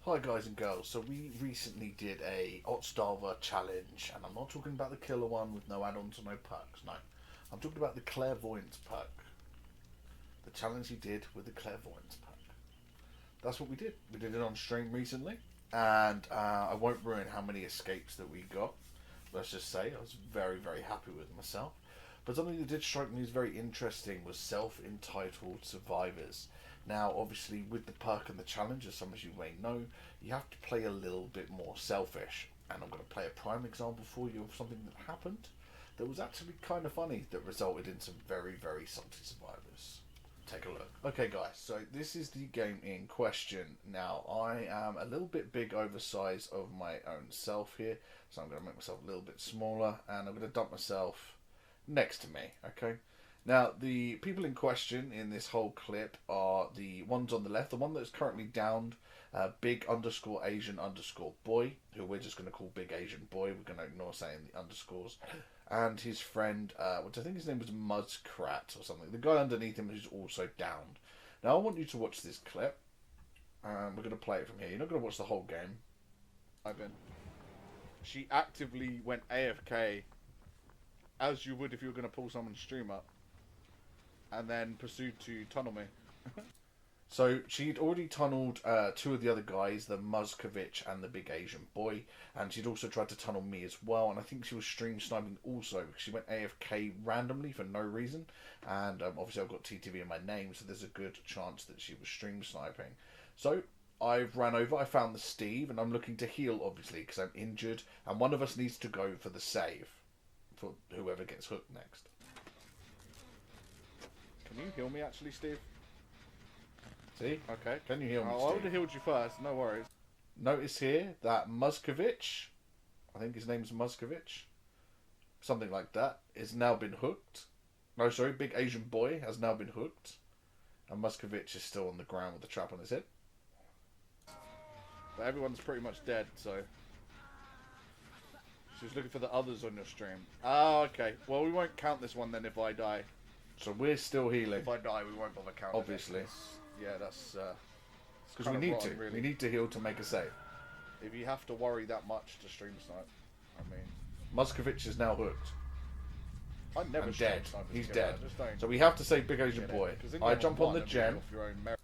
Hi guys and girls, so we recently did a Ottstarver challenge, and I'm not talking about the killer one with no add-ons or no perks, no. I'm talking about the Clairvoyance perk. The challenge he did with the Clairvoyance perk. That's what we did. We did it on stream recently, and I won't ruin how many escapes that we got. Let's just say I was very, very happy with myself. But something that did strike me as very interesting was self-entitled survivors. Now, obviously, with the perk and the challenge, as some of you may know, you have to play a little bit more selfish. And I'm going to play a prime example for you of something that happened that was actually kind of funny that resulted in some very, very salty survivors. Take a look. Okay, guys, so this is the game in question. Now, I am a little bit big oversized of my own self here, so I'm going to make myself a little bit smaller, and I'm going to dump myself next to me, okay? Now, the people in question in this whole clip are the ones on the left. The one that is currently downed, big underscore Asian underscore boy, who we're just going to call Big Asian Boy. We're going to ignore saying the underscores. And his friend, which I think his name was Muskrat or something. The guy underneath him is also downed. Now, I want you to watch this clip. We're going to play it from here. You're not going to watch the whole game. Ivan. She actively went AFK, as you would if you were going to pull someone's stream up, and then pursued to tunnel me. So she'd already tunneled two of the other guys, the Muskovich and the Big Asian Boy, and she'd also tried to tunnel me as well. And I think she was stream sniping also because she went AFK randomly for no reason. And obviously I've got TTV in my name, so there's a good chance that she was stream sniping. So I've ran over, I found the Steve, and I'm looking to heal obviously because I'm injured, and one of us needs to go for the save for whoever gets hooked next. Can you heal me actually, Steve? See? Okay. Can you heal me, I Steve? would have healed you first, no worries. Notice here that Muskovich, I think his name's Muskovich, something like that, is now been hooked. No, sorry, Big Asian Boy has now been hooked. And Muskovich is still on the ground with the trap on his head. But everyone's pretty much dead, so... She was looking for the others on your stream. Oh, okay. Well, we won't count this one then if I die. So we're still healing. If I die, we won't bother counting. Obviously. Yeah, that's... Because we need to. Really. We need to heal to make a save. If you have to worry that much to stream snipe, I mean... Muskovich is now hooked. I never And stream dead. snipe as a He's killer, dead. I just don't So we have to save Big Asian get it. Boy. 'Cause in I level jump on one, the it'll be gen. off your own merit.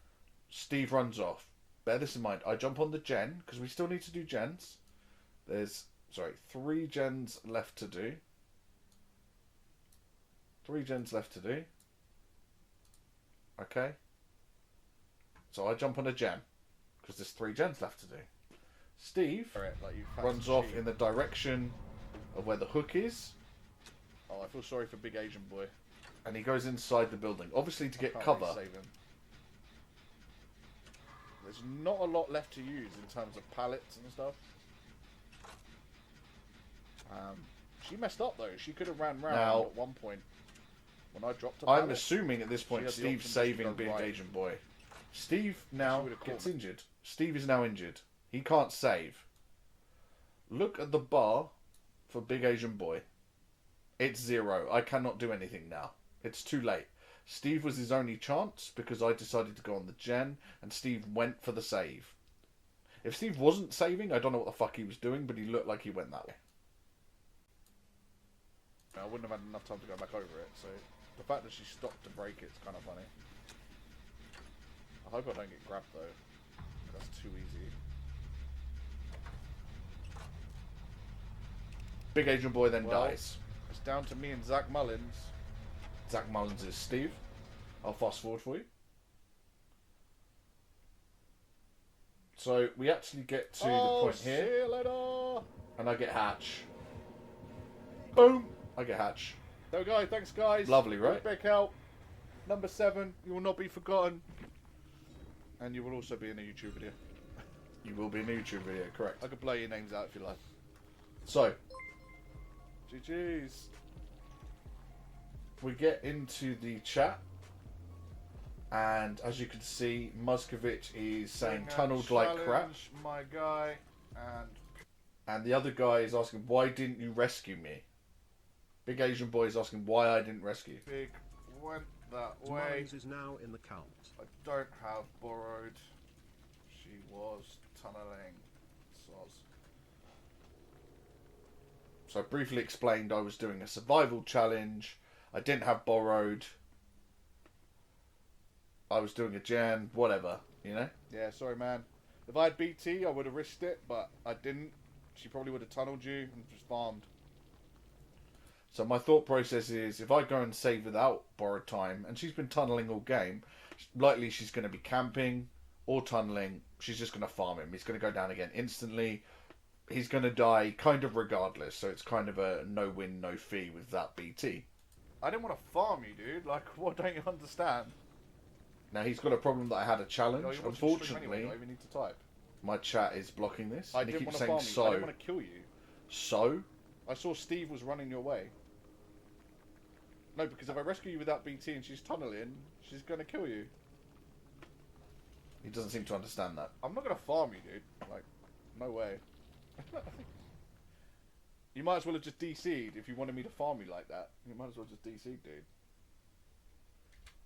Steve runs off. Bear this in mind. I jump on the gen, because we still need to do gens. There's, 3 gens left to do. 3 gens left to do. Okay. So I jump on a gen, because there's 3 gens left to do. Steve Like you runs off in the direction of where the hook is, Oh, I feel sorry for Big Asian Boy. and he goes inside the building. Obviously to get Can't cover. really save him. There's not a lot left to use in terms of pallets and stuff. She messed up though. She could have ran round Now- at one point when I dropped a I'm pallet. assuming at this point had the Steve's option just to saving go Big right. Asian Boy. Steve now would've caught gets me. injured. Steve is now injured. He can't save. Look at the bar for Big Asian Boy. It's 0. I cannot do anything now. It's too late. Steve was his only chance because I decided to go on the gen, and Steve went for the save. If Steve wasn't saving, I don't know what the fuck he was doing, but he looked like he went that way. I wouldn't have had enough time to go back over it, so the fact that she stopped to break it's kind of funny. I hope I don't get grabbed though. That's too easy. Big Asian Boy then Well- dies. It's down to me and Zach Mullins. Zach Mullins is Steve. I'll fast forward for you. So we actually get to the point here, See you later. and I get Hatch. Boom! I get Hatch. There we go. Thanks, guys. Lovely, right? Big help. Number 7. You will not be forgotten. And you will also be in a YouTube video. You will be in a YouTube video, correct? I could blow your names out if you like. So GG's. we get into the chat, and as you can see, Muskovich is saying tunneled like crap, My guy. and the other guy is asking, why didn't you rescue me? Big Asian Boy is asking why I didn't rescue. Big went that way. Mullins is now in the count. I don't have borrowed. She was tunneling. Soz. So I briefly explained I was doing a survival challenge. I didn't have borrowed. I was doing a gen, whatever, you know? Yeah, sorry, man. If I had BT, I would have risked it, but I didn't. She probably would have tunneled you and just farmed. So my thought process is, if I go and save without borrowed time, and she's been tunneling all game, likely she's going to be camping or tunneling. She's just going to farm him. He's going to go down again instantly. He's going to die kind of regardless. So it's kind of a no win, no fee with that BT. I didn't want to farm you, dude. Like, what don't you understand? Now he's got a problem that I had a challenge. Oh, you watch the stream Unfortunately, anyway, do I even need to type? my chat is blocking this. I And he didn't keeps want to saying farm you. I so. didn't want to kill you. So? I saw Steve was running your way. No, because if I rescue you without BT and she's tunneling, she's going to kill you. He doesn't seem to understand that. I'm not going to farm you, dude. Like, no way. You might as well have just DC'd if you wanted me to farm you like that. You might as well just DC'd, dude.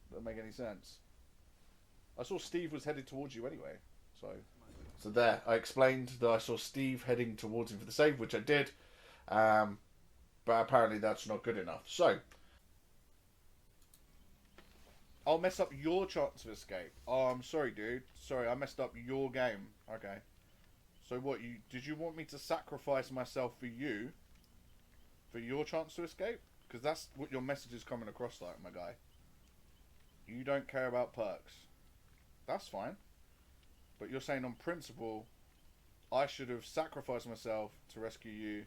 Doesn't make any sense. I saw Steve was headed towards you anyway, so... So there, I explained that I saw Steve heading towards him for the save, which I did. But apparently that's not good enough. So... I'll mess up your chance of escape. Oh, I'm sorry, dude. Sorry, I messed up your game. Okay. So what, did you want me to sacrifice myself for you? For your chance to escape? Because that's what your message is coming across like, my guy. You don't care about perks. That's fine. But you're saying on principle, I should have sacrificed myself to rescue you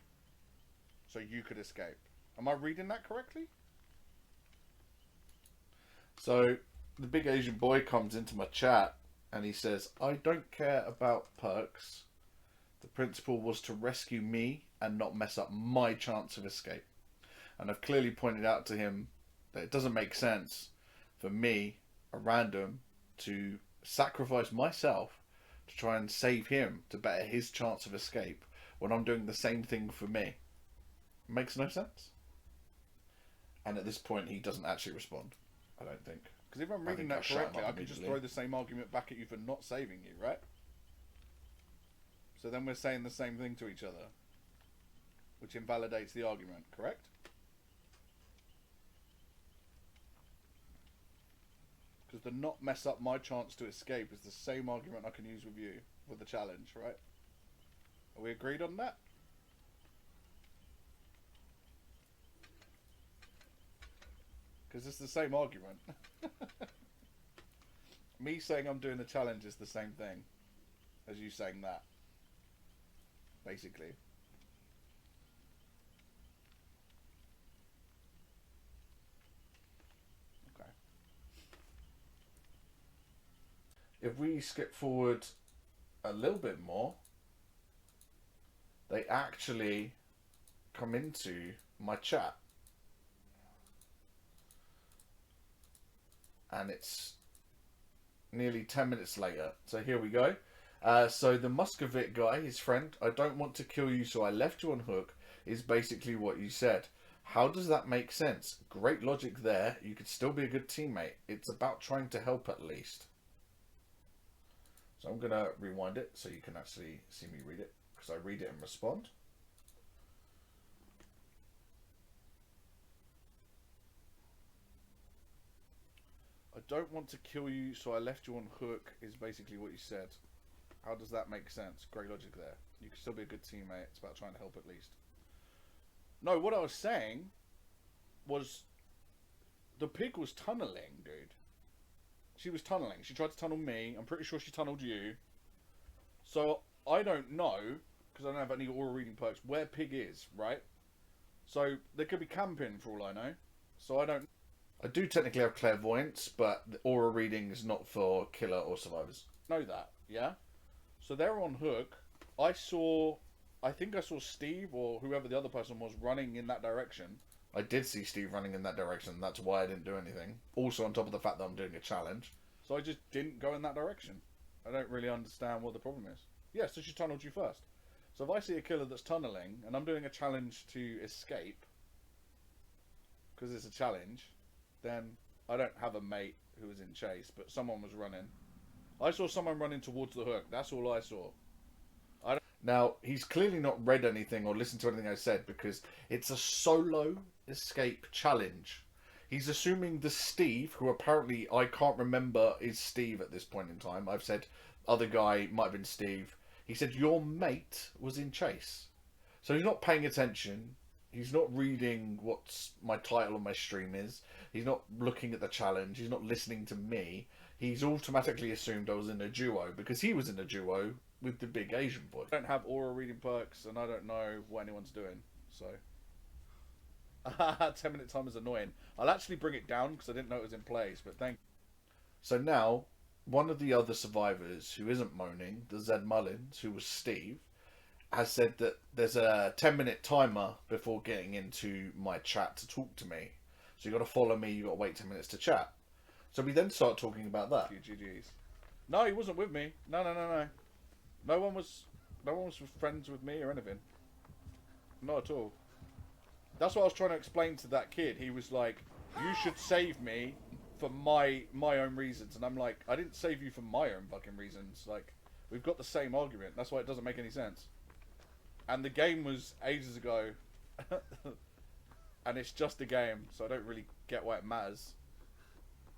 so you could escape. Am I reading that correctly? So the big Asian boy comes into my chat and he says, I don't care about perks. The principle was to rescue me and not mess up my chance of escape. And I've clearly pointed out to him that it doesn't make sense for me, a random, to sacrifice myself to try and save him to better his chance of escape when I'm doing the same thing for me. It makes no sense. And at this point he doesn't actually respond. I don't think. Because if I'm reading that correctly, I could just throw the same argument back at you for not saving you, right? So then we're saying the same thing to each other, which invalidates the argument, correct? Because the not mess up my chance to escape is the same argument I can use with you for the challenge, right? Are we agreed on that? Because it's the same argument. Me saying I'm doing the challenge is the same thing as you saying that. Basically. Okay. If we skip forward a little bit more, they actually come into my chat. And it's nearly 10 minutes later. So here we go. So the Muscovite guy, his friend, I don't want to kill you, so I left you on hook, is basically what you said. How does that make sense? Great logic there. You could still be a good teammate. It's about trying to help at least. So I'm going to rewind it so you can actually see me read it, because I read it and respond. I don't want to kill you, so I left you on hook is basically what you said. How does that make sense? Great logic there. You can still be a good teammate. It's about trying to help at least. No, what I was saying was the pig was tunneling, dude. She was tunneling. She tried to tunnel me. I'm pretty sure she tunneled you. So I don't know, because I don't have any aura reading perks, where pig is, right? So they could be camping for all I know. So I don't... I do technically have clairvoyance, but the aura reading is not for killer or survivors. Know that, yeah? So they're on hook. I think I saw Steve or whoever the other person was running in that direction. I did see Steve running in that direction. That's why I didn't do anything. Also on top of the fact that I'm doing a challenge. So I just didn't go in that direction. I don't really understand what the problem is. Yeah, so she tunneled you first. So if I see a killer that's tunneling and I'm doing a challenge to escape, because it's a challenge, then I don't have a mate who was in chase, but someone was running. I saw someone running towards the hook. That's all I saw. Now, he's clearly not read anything or listened to anything I said because it's a solo escape challenge. He's assuming the Steve, who apparently I can't remember is Steve at this point in time. I've said other guy might have been Steve. He said your mate was in Chase. So he's not paying attention. He's not reading what my title on my stream is. He's not looking at the challenge. He's not listening to me. He's automatically assumed I was in a duo because he was in a duo with the big Asian boy. I don't have aura reading perks, and I don't know what anyone's doing. So, 10-minute time is annoying. I'll actually bring it down because I didn't know it was in place. But thank. So now, one of the other survivors who isn't moaning, the Zed Mullins, who was Steve, has said that there's a 10-minute timer before getting into my chat to talk to me. So you got to follow me. You got to wait 10 minutes to chat. So we then start talking about that. GG's. No, he wasn't with me. No. No one was friends with me or anything. Not at all. That's what I was trying to explain to that kid. He was like, "You should save me for my own reasons," and I'm like, "I didn't save you for my own fucking reasons. Like, we've got the same argument. That's why it doesn't make any sense." And the game was ages ago, and it's just a game, so I don't really get why it matters.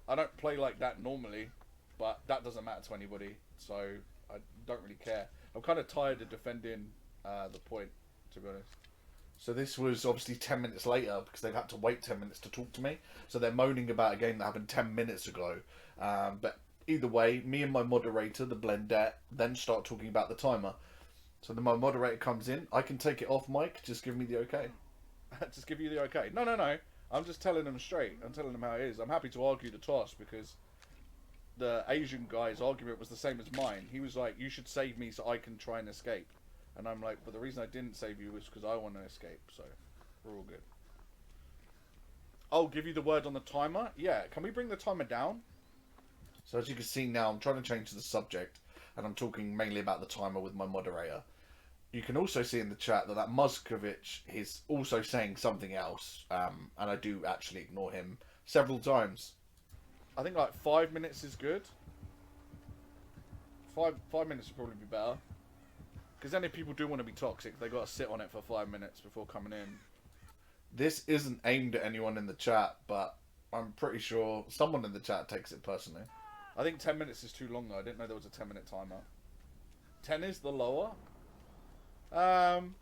I don't play like that normally, but that doesn't matter to anybody, so I don't really care. I'm kind of tired of defending the point, to be honest. So this was obviously 10 minutes later because they've had to wait 10 minutes to talk to me. So they're moaning about a game that happened 10 minutes ago. But either way, me and my moderator, the Blendette, then start talking about the timer. So then my moderator comes in. I can take it off, Mike. Just give me the okay. Just give you the okay. No. I'm just telling them straight. I'm telling them how it is. I'm happy to argue the toss because the Asian guy's argument was the same as mine. He was like, "You should save me so I can try and escape." And I'm like, "But the reason I didn't save you was because I want to escape." So we're all good. I'll give you the word on the timer. Yeah, can we bring the timer down? So as you can see now, I'm trying to change the subject. And I'm talking mainly about the timer with my moderator. You can also see in the chat that Muscovich is also saying something else. And I do actually ignore him several times. I think like 5 minutes is good. Five minutes would probably be better. Because then if people do want to be toxic, they got to sit on it for 5 minutes before coming in. This isn't aimed at anyone in the chat, but I'm pretty sure someone in the chat takes it personally. I think 10 minutes is too long though. I didn't know there was a 10-minute timer. 10 is the lower? No,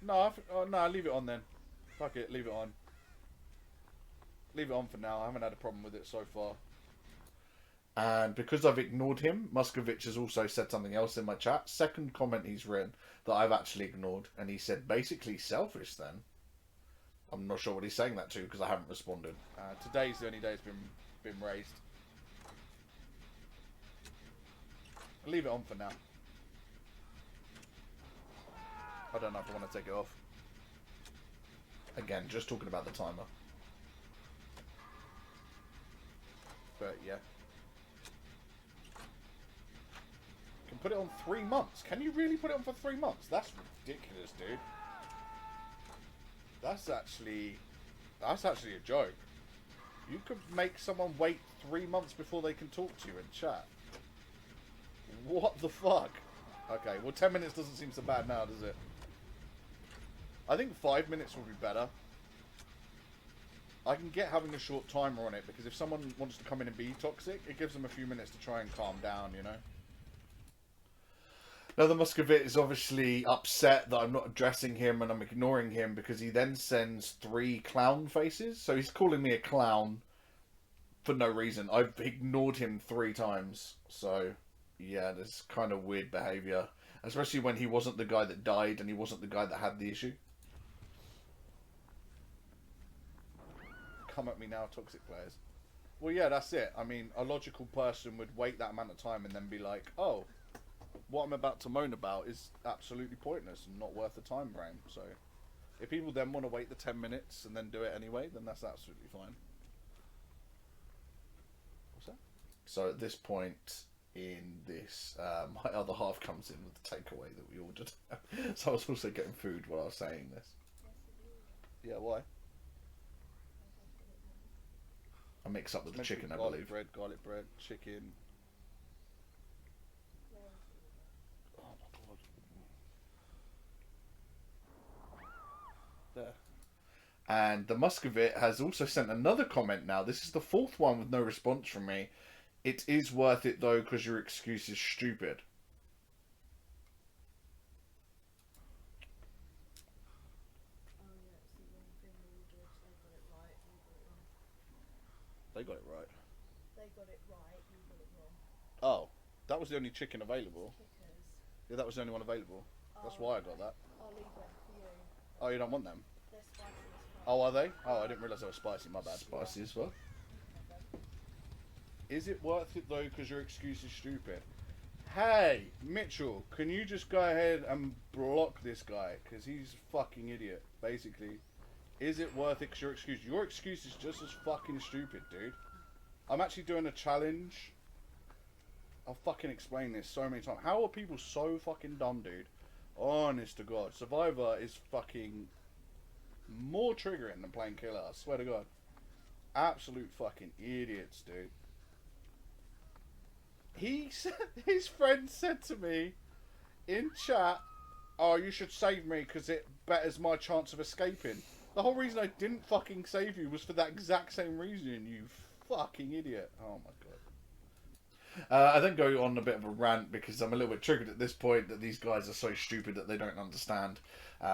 leave it on then. Fuck it, leave it on. Leave it on for now. I haven't had a problem with it so far. And because I've ignored him, Muscovich has also said something else in my chat. Second comment he's written that I've actually ignored. And he said, basically selfish then. I'm not sure what he's saying that to because I haven't responded. Today's the only day it's been raised. I'll leave it on for now. I don't know if I want to take it off. Again, just talking about the timer. But yeah. You can put it on 3 months. Can you really put it on for 3 months? That's ridiculous, dude. That's actually a joke. You could make someone wait 3 months before they can talk to you in chat. What the fuck? Okay, well 10 minutes doesn't seem so bad now, does it? I think 5 minutes would be better. I can get having a short timer on it because if someone wants to come in and be toxic, it gives them a few minutes to try and calm down, you know? Now the Muscovite is obviously upset that I'm not addressing him and I'm ignoring him because he then sends 3 clown faces. So he's calling me a clown for no reason. I've ignored him 3 times. So yeah, there's kind of weird behaviour. Especially when he wasn't the guy that died and he wasn't the guy that had the issue. Come at me now, toxic players. Well, yeah, that's it. I mean, a logical person would wait that amount of time and then be like, oh, what I'm about to moan about is absolutely pointless and not worth the time frame. So, if people then want to wait the 10 minutes and then do it anyway, then that's absolutely fine. What's that? So at this point in this, my other half comes in with the takeaway that we ordered. So I was also getting food while I was saying this. Yeah, why? I mix up with the chicken, I believe. Garlic bread, chicken. Oh my god. And the Muscovit has also sent another comment now. This is the fourth one with no response from me. It is worth it though, because your excuse is stupid. They got it right. They got it right, you got it wrong. Oh, that was the only chicken available. Kickers. Yeah, that was the only one available. That's why I got that. I'll leave them for you. Oh, you don't want them? They're spicy as well. Oh, are they? Oh, I didn't realise they were spicy. My bad. Spicy as well. Is it worth it though, because your excuse is stupid? Hey, Mitchell, can you just go ahead and block this guy? Because he's a fucking idiot, basically. Is it worth it because your excuse is just as fucking stupid, dude. I'm actually doing a challenge. I'll fucking explain this so many times. How are people so fucking dumb, dude? Honest to God. Survivor is fucking more triggering than playing Killer, I swear to God. Absolute fucking idiots, dude. He said, his friend said to me in chat, "Oh, you should save me because it betters my chance of escaping." The whole reason I didn't fucking save you was for that exact same reason, you fucking idiot. Oh my God. I then go on a bit of a rant because I'm a little bit triggered at this point that these guys are so stupid that they don't understand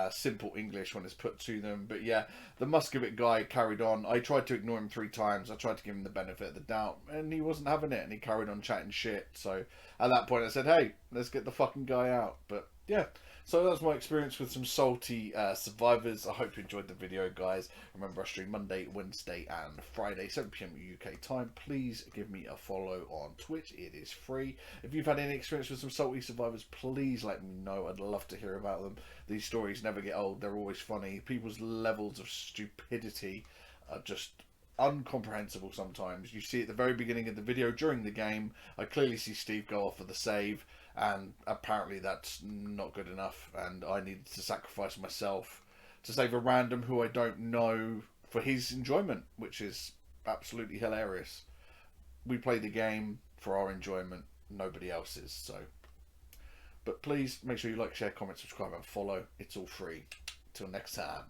simple English when it's put to them. But yeah, the Muscovit guy carried on. I tried to ignore him 3 times. I tried to give him the benefit of the doubt, and he wasn't having it, and he carried on chatting shit. So at that point I said, hey, let's get the fucking guy out. But yeah, so that's my experience with some salty survivors. I hope you enjoyed the video, guys. Remember, I stream Monday, Wednesday and Friday, 7 PM UK time. Please give me a follow on Twitch. It is free. If you've had any experience with some salty survivors, please let me know. I'd love to hear about them. These stories never get old. They're always funny. People's levels of stupidity are just incomprehensible sometimes. You see at the very beginning of the video during the game, I clearly see Steve go off for the save, and apparently that's not good enough, and I needed to sacrifice myself to save a random who I don't know for his enjoyment, which is absolutely hilarious. We play the game for our enjoyment, nobody else's. So, but please make sure you like, share, comment, subscribe and follow. It's all free. Till next time.